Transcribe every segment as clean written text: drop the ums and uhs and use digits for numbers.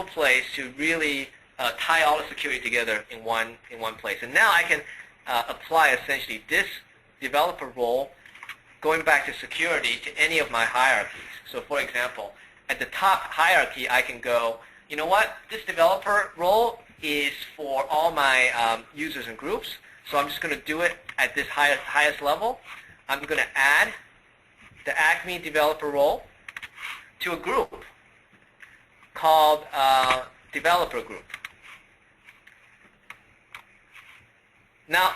place to really tie all the security together in one place. And now I can apply essentially this developer role going back to security to any of my hierarchies. So for example, at the top hierarchy, I can go, you know what, this developer role is for all my users and groups, so I'm just going to do it at this highest level. I'm going to add the Acme developer role to a group called developer group. Now,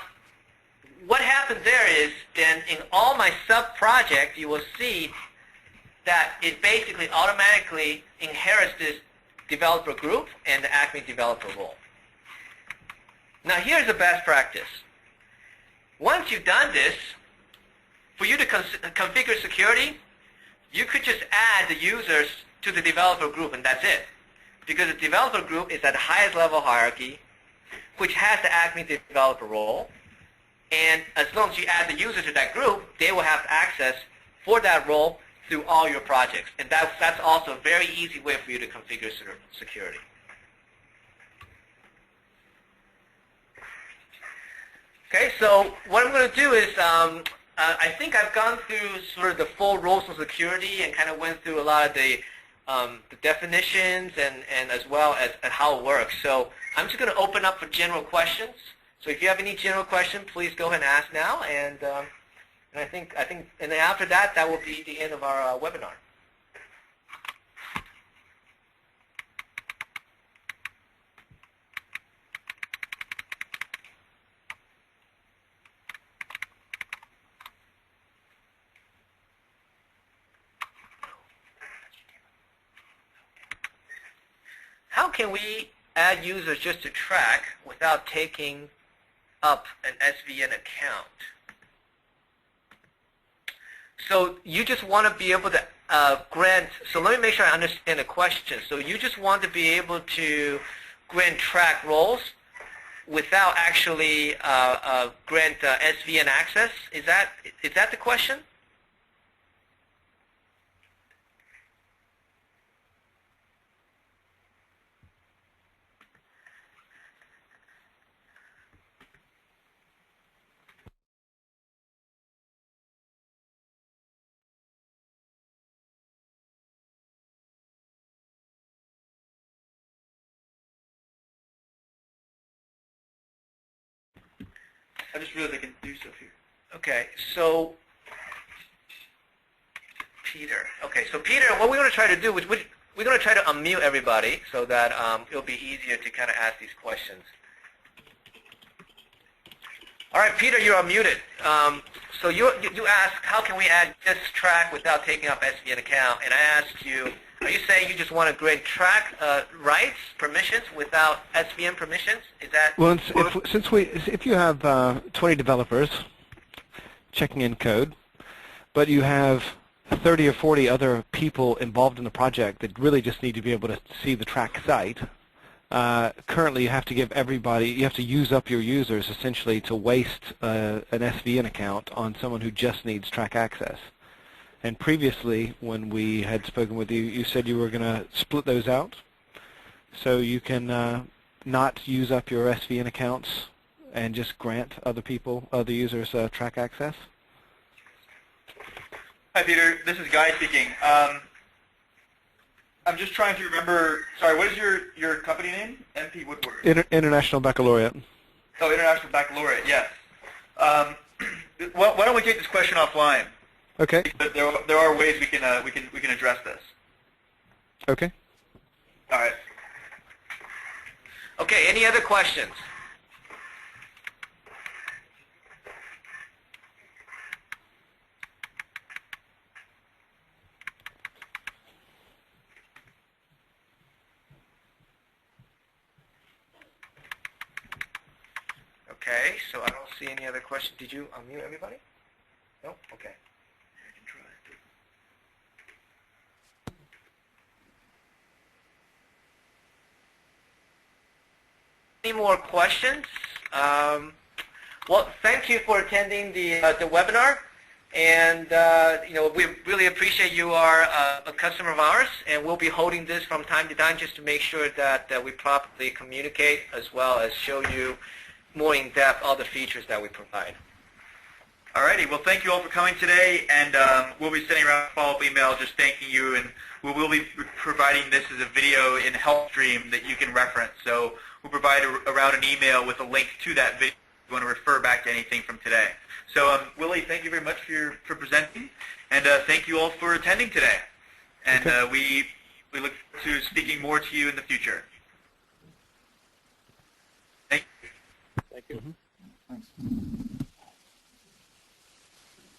what happens there is then in all my sub-projects, you will see that it basically automatically inherits this developer group and the Acme developer role. Now, here's a best practice. Once you've done this, for you to configure security, you could just add the users to the developer group, and that's it. Because the developer group is at the highest level hierarchy, which has the Acme developer role. And as long as you add the user to that group, they will have access for that role through all your projects. And that's also a very easy way for you to configure security. Okay, so what I'm going to do is, I think I've gone through sort of the full roles of security and kind of went through a lot of the definitions and as well as how it works. So I'm just going to open up for general questions. So if you have any general questions, please go ahead and ask now. And I think and then after that, that will be the end of our webinar. How can we add users just to track without taking up an SVN account? So you just want to be able to grant, so let me make sure I understand the question. So you just want to be able to grant track roles without actually grant SVN access? Is that the question? I just realized I can do stuff here. Okay, so Peter. Okay, so Peter, what we're going to try to do is we're going to try to unmute everybody so that it'll be easier to kind of ask these questions. All right, Peter, you're unmuted. So you asked, how can we add this track without taking up SVN account? And I asked you, are you saying you just want to grant track rights, permissions, without SVN permissions? Is that? Well, if you have 20 developers checking in code, but you have 30 or 40 other people involved in the project that really just need to be able to see the track site, currently you have to give everybody, you have to use up your users essentially to waste an SVN account on someone who just needs track access. And previously, when we had spoken with you, you said you were going to split those out, so you can not use up your SVN accounts and just grant other users track access. Hi, Peter. This is Guy speaking. I'm just trying to remember. Sorry, what is your company name? MP Woodward. International Baccalaureate. Oh, International Baccalaureate. Yes. Why don't we take this question offline? Okay. There are ways we can address this. Okay. All right. Okay. Any other questions? Okay. So I don't see any other questions. Did you unmute everybody? No. Okay. Any more questions? Well, thank you for attending the webinar, And we really appreciate you are a customer of ours, and we'll be holding this from time to time just to make sure that we properly communicate as well as show you more in depth all the features that we provide. Alrighty, well thank you all for coming today, and we'll be sending around a follow-up email just thanking you, and we will be providing this as a video in help stream that you can reference. So we'll provide around an email with a link to that video if you want to refer back to anything from today. So Willie, thank you very much for presenting, and thank you all for attending today. And we look forward to speaking more to you in the future. Thank you. Thank you. Thanks.